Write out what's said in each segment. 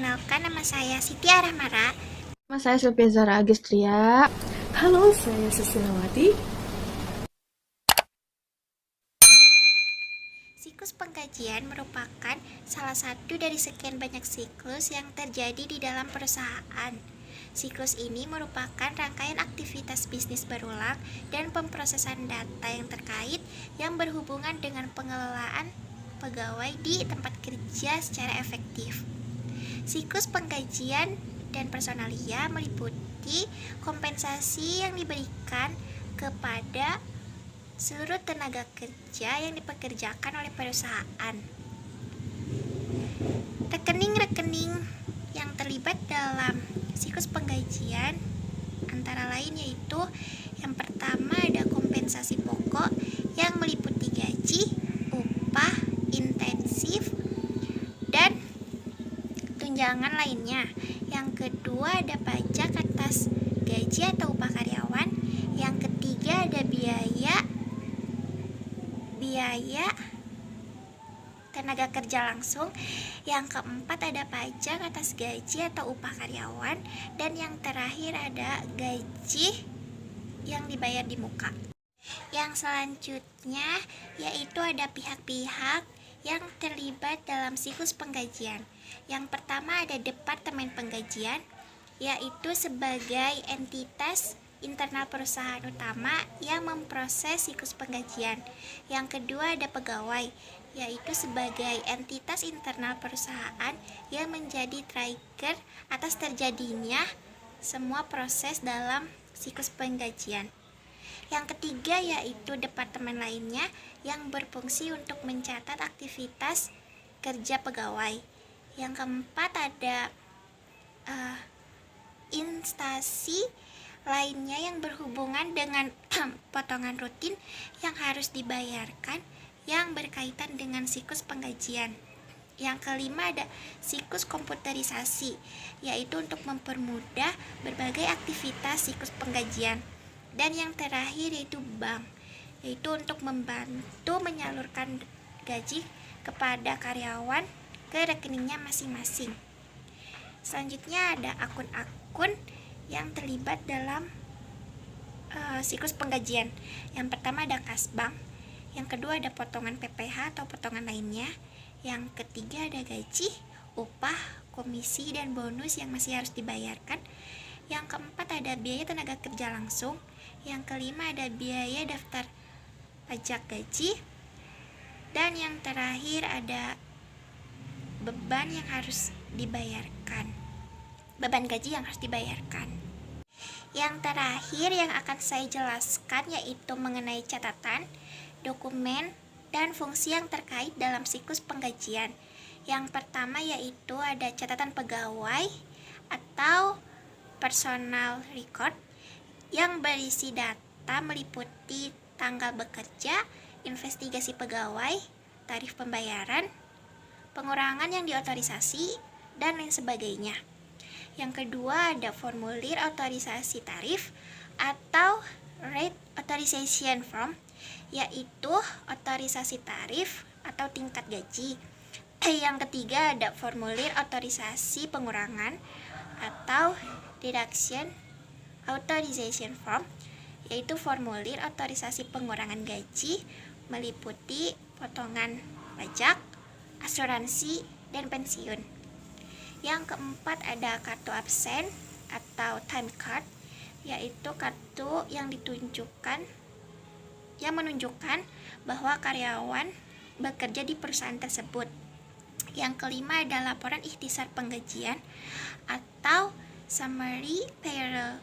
Perkenalkan, nama saya Siti Arahmara. Nama saya Sylvia Zara Agistria. Halo, saya Susilawati. Siklus penggajian merupakan salah satu dari sekian banyak siklus yang terjadi di dalam perusahaan. Siklus ini merupakan rangkaian aktivitas bisnis berulang dan pemrosesan data yang terkait yang berhubungan dengan pengelolaan pegawai di tempat kerja secara efektif. Siklus penggajian dan personalia meliputi kompensasi yang diberikan kepada seluruh tenaga kerja yang dipekerjakan oleh perusahaan. Rekening-rekening yang terlibat dalam siklus penggajian antara lain yaitu yang pertama ada kompensasi pokok yang meliputi gaji, upah, intensif, dan tunjangan lainnya. Yang kedua ada pajak atas gaji atau upah karyawan. Yang ketiga ada biaya tenaga kerja langsung. Yang keempat ada pajak atas gaji atau upah karyawan. Dan yang terakhir ada gaji yang dibayar di muka. Yang selanjutnya yaitu ada pihak-pihak yang terlibat dalam siklus penggajian. Yang pertama ada Departemen Penggajian, yaitu sebagai entitas internal perusahaan utama yang memproses siklus penggajian. Yang kedua ada pegawai, yaitu sebagai entitas internal perusahaan yang menjadi trigger atas terjadinya semua proses dalam siklus penggajian. Yang ketiga yaitu departemen lainnya yang berfungsi untuk mencatat aktivitas kerja pegawai. Yang keempat ada instansi lainnya yang berhubungan dengan potongan rutin yang harus dibayarkan yang berkaitan dengan siklus penggajian. Yang kelima ada siklus komputerisasi, yaitu untuk mempermudah berbagai aktivitas siklus penggajian. Dan yang terakhir yaitu bank, yaitu untuk membantu menyalurkan gaji kepada karyawan ke rekeningnya masing-masing. Selanjutnya ada akun-akun yang terlibat dalam siklus penggajian. Yang pertama ada kas bank, yang kedua ada potongan PPh atau potongan lainnya, yang ketiga ada gaji, upah, komisi, dan bonus yang masih harus dibayarkan. Yang keempat ada biaya tenaga kerja langsung. Yang kelima ada biaya daftar pajak gaji. Dan yang terakhir ada beban yang harus dibayarkan, beban gaji yang harus dibayarkan. Yang terakhir yang akan saya jelaskan yaitu mengenai catatan, dokumen, dan fungsi yang terkait dalam siklus penggajian. Yang pertama yaitu ada catatan pegawai atau personal record yang berisi data meliputi tanggal bekerja, investigasi pegawai, tarif pembayaran, pengurangan yang diotorisasi, dan lain sebagainya. Yang kedua ada formulir otorisasi tarif atau rate authorization form, yaitu otorisasi tarif atau tingkat gaji. Yang ketiga ada formulir otorisasi pengurangan atau deduction authorization form, yaitu formulir otorisasi pengurangan gaji meliputi potongan pajak, asuransi, dan pensiun. Yang keempat ada kartu absen atau time card, yaitu kartu yang menunjukkan bahwa karyawan bekerja di perusahaan tersebut. Yang kelima ada laporan ikhtisar penggajian atau summary payroll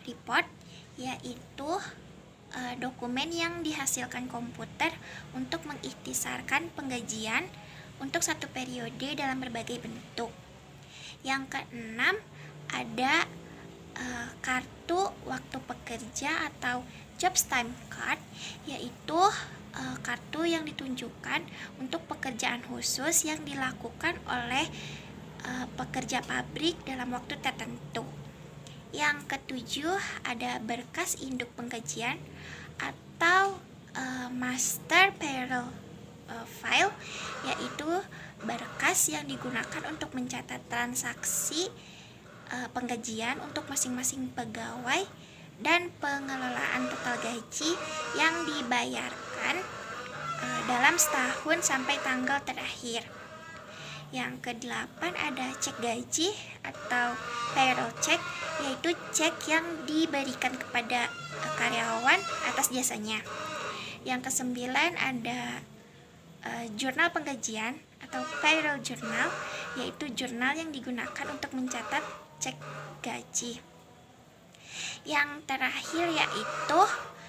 report, yaitu dokumen yang dihasilkan komputer untuk mengikhtisarkan penggajian untuk satu periode dalam berbagai bentuk. Yang keenam ada kartu waktu pekerja atau jobs time card, yaitu kartu yang ditunjukkan untuk pekerjaan khusus yang dilakukan oleh pekerja pabrik dalam waktu tertentu. Yang ketujuh ada berkas induk penggajian atau master payroll file, yaitu berkas yang digunakan untuk mencatat transaksi penggajian untuk masing-masing pegawai dan pengelolaan total gaji yang dibayarkan dalam setahun sampai tanggal terakhir. Yang kedelapan ada cek gaji atau payroll check, yaitu cek yang diberikan kepada karyawan atas jasanya. Yang kesembilan ada jurnal penggajian atau payroll journal, yaitu jurnal yang digunakan untuk mencatat cek gaji. Yang terakhir yaitu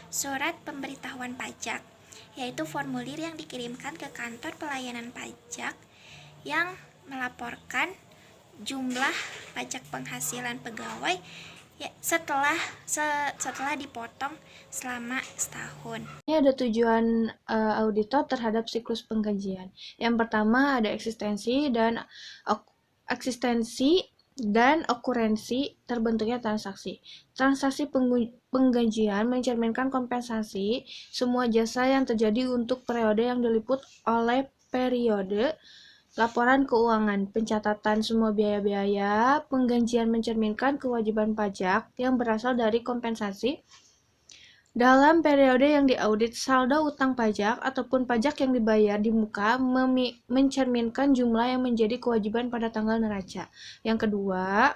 surat pemberitahuan pajak, yaitu formulir yang dikirimkan ke kantor pelayanan pajak yang melaporkan jumlah pajak penghasilan pegawai setelah dipotong selama setahun. Ini ada tujuan auditor terhadap siklus penggajian. Yang pertama ada eksistensi dan okurensi terbentuknya transaksi. Transaksi penggajian mencerminkan kompensasi semua jasa yang terjadi untuk periode yang diliput oleh periode laporan keuangan. Pencatatan semua biaya-biaya penggajian mencerminkan kewajiban pajak yang berasal dari kompensasi dalam periode yang diaudit. Saldo utang pajak ataupun pajak yang dibayar di muka mencerminkan jumlah yang menjadi kewajiban pada tanggal neraca. Yang kedua,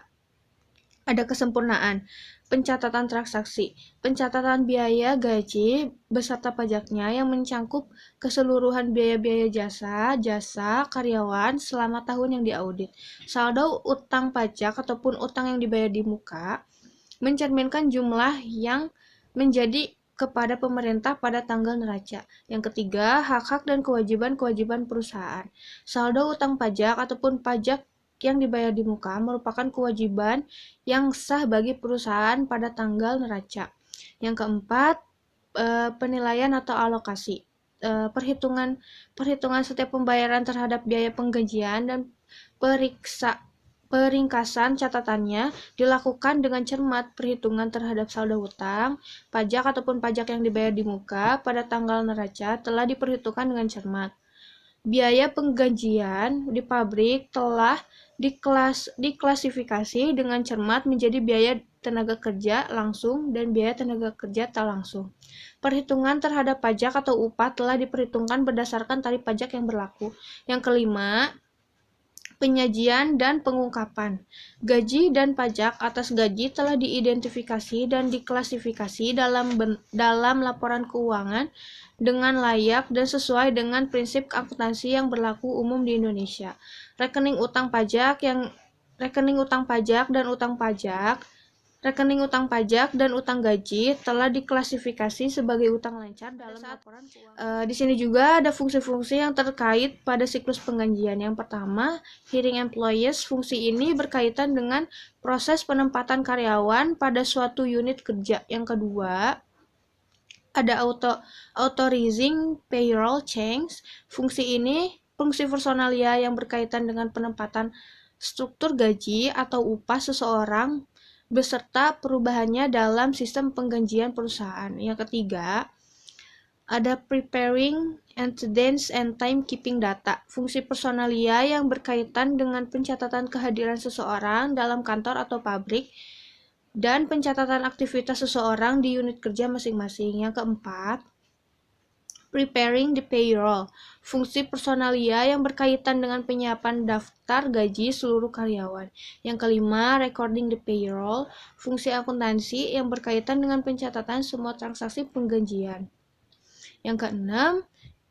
ada kesempurnaan. Pencatatan transaksi. Pencatatan biaya gaji beserta pajaknya yang mencangkup keseluruhan biaya-biaya jasa karyawan selama tahun yang diaudit. Saldo utang pajak ataupun utang yang dibayar di muka mencerminkan jumlah yang menjadi kepada pemerintah pada tanggal neraca. Yang ketiga, hak-hak dan kewajiban-kewajiban perusahaan. Saldo utang pajak ataupun pajak yang dibayar di muka merupakan kewajiban yang sah bagi perusahaan pada tanggal neraca. Yang keempat, penilaian atau alokasi. Perhitungan setiap pembayaran terhadap biaya penggajian dan peringkasan catatannya dilakukan dengan cermat. Perhitungan terhadap saldo utang, pajak ataupun pajak yang dibayar di muka pada tanggal neraca telah diperhitungkan dengan cermat. Biaya penggajian di pabrik telah diklasifikasi dengan cermat menjadi biaya tenaga kerja langsung dan biaya tenaga kerja tak langsung. Perhitungan terhadap pajak atau upah telah diperhitungkan berdasarkan tarif pajak yang berlaku. Yang kelima, penyajian dan pengungkapan. Gaji dan pajak atas gaji telah diidentifikasi dan diklasifikasi dalam laporan keuangan dengan layak dan sesuai dengan prinsip akuntansi yang berlaku umum di Indonesia. Rekening utang pajak dan utang gaji telah diklasifikasi sebagai utang lancar dalam laporan keuangan. Di sini juga ada fungsi-fungsi yang terkait pada siklus penggajian. Yang pertama, hiring employees. Fungsi ini berkaitan dengan proses penempatan karyawan pada suatu unit kerja. Yang kedua, ada authorizing payroll change. Fungsi personalia yang berkaitan dengan penempatan struktur gaji atau upah seseorang beserta perubahannya dalam sistem penggajian perusahaan. Yang ketiga, ada preparing attendance and timekeeping data. Fungsi personalia yang berkaitan dengan pencatatan kehadiran seseorang dalam kantor atau pabrik dan pencatatan aktivitas seseorang di unit kerja masing-masing. Yang keempat, preparing the payroll. Fungsi personalia yang berkaitan dengan penyiapan daftar gaji seluruh karyawan. Yang kelima, recording the payroll. Fungsi akuntansi yang berkaitan dengan pencatatan semua transaksi penggajian. Yang keenam,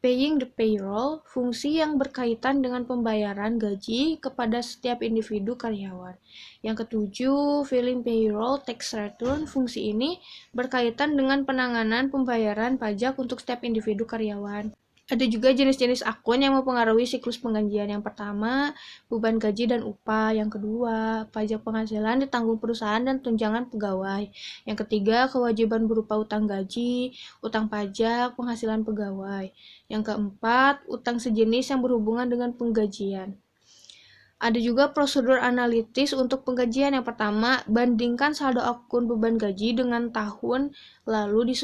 paying the payroll. Fungsi yang berkaitan dengan pembayaran gaji kepada setiap individu karyawan. Yang ketujuh, filing payroll tax return. Fungsi ini berkaitan dengan penanganan pembayaran pajak untuk setiap individu karyawan. Ada juga jenis-jenis akun yang mempengaruhi siklus penggajian. Yang pertama, beban gaji dan upah. Yang kedua, pajak penghasilan ditanggung perusahaan dan tunjangan pegawai. Yang ketiga, kewajiban berupa utang gaji, utang pajak, penghasilan pegawai. Yang keempat, utang sejenis yang berhubungan dengan penggajian. Ada juga prosedur analitis untuk penggajian. Yang pertama, bandingkan saldo akun beban gaji dengan tahun lalu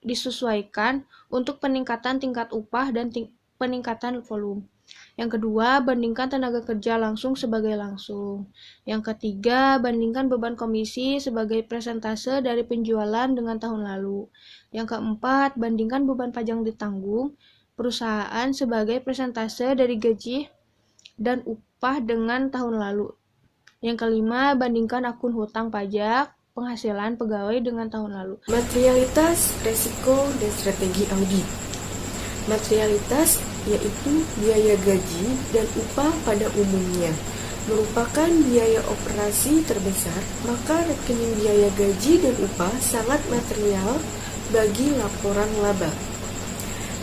disesuaikan untuk peningkatan tingkat upah dan peningkatan volume. Yang kedua, bandingkan tenaga kerja langsung sebagai langsung. Yang ketiga, bandingkan beban komisi sebagai persentase dari penjualan dengan tahun lalu. Yang keempat, bandingkan beban pajak ditanggung perusahaan sebagai persentase dari gaji dan upah dengan tahun lalu. Yang kelima, bandingkan akun hutang pajak penghasilan pegawai dengan tahun lalu. Materialitas, resiko, dan strategi audit. Materialitas yaitu biaya gaji dan upah pada umumnya merupakan biaya operasi terbesar, maka rekening biaya gaji dan upah sangat material bagi laporan laba.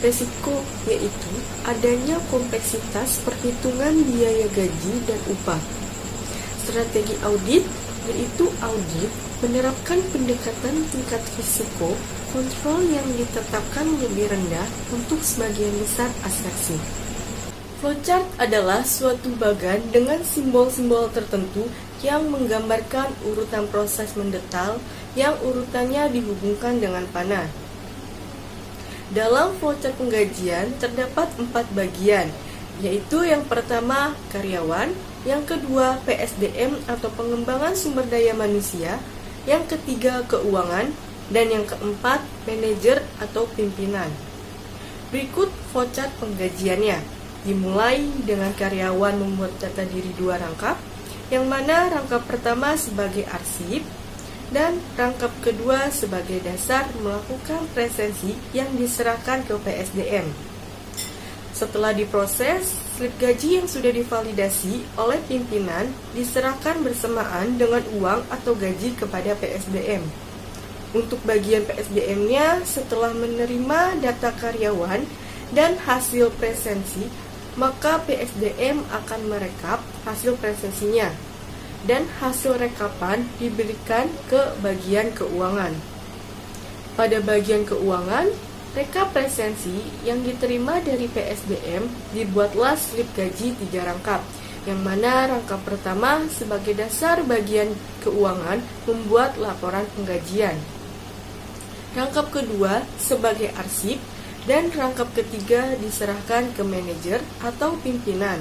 Resiko yaitu adanya kompleksitas perhitungan biaya gaji dan upah. Strategi audit yaitu audit menerapkan pendekatan tingkat risiko kontrol yang ditetapkan lebih rendah untuk sebagian besar atraksi. Flowchart adalah suatu bagan dengan simbol-simbol tertentu yang menggambarkan urutan proses mendetail yang urutannya dihubungkan dengan panah. Dalam flowchart penggajian terdapat 4 bagian, yaitu yang pertama karyawan, yang kedua PSDM atau pengembangan sumber daya manusia, yang ketiga keuangan, dan yang keempat manajer atau pimpinan. Berikut flowchart penggajiannya, dimulai dengan karyawan membuat data diri 2 rangkap, yang mana rangkap pertama sebagai arsip, dan rangkap kedua sebagai dasar melakukan presensi yang diserahkan ke PSDM. Setelah diproses, slip gaji yang sudah divalidasi oleh pimpinan diserahkan bersamaan dengan uang atau gaji kepada PSDM. Untuk bagian PSDM-nya, setelah menerima data karyawan dan hasil presensi, maka PSDM akan merekap hasil presensinya, dan hasil rekapan diberikan ke bagian keuangan. Pada bagian keuangan, rekap presensi yang diterima dari PSDM dibuatlah slip gaji 3 rangkap, yang mana rangkap pertama sebagai dasar bagian keuangan membuat laporan penggajian, rangkap kedua sebagai arsip, dan rangkap ketiga diserahkan ke manajer atau pimpinan.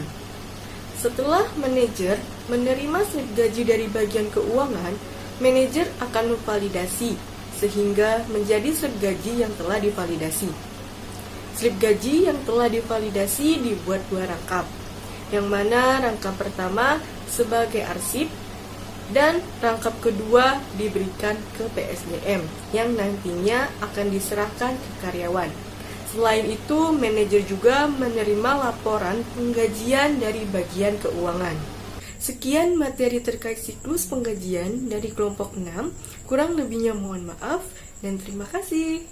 Setelah manajer menerima slip gaji dari bagian keuangan, manajer akan memvalidasi sehingga menjadi slip gaji yang telah divalidasi. Slip gaji yang telah divalidasi dibuat 2 rangkap, yang mana rangkap pertama sebagai arsip dan rangkap kedua diberikan ke PSDM yang nantinya akan diserahkan ke karyawan. Selain itu, manajer juga menerima laporan penggajian dari bagian keuangan. Sekian materi terkait siklus penggajian dari kelompok 6. Kurang lebihnya mohon maaf dan terima kasih.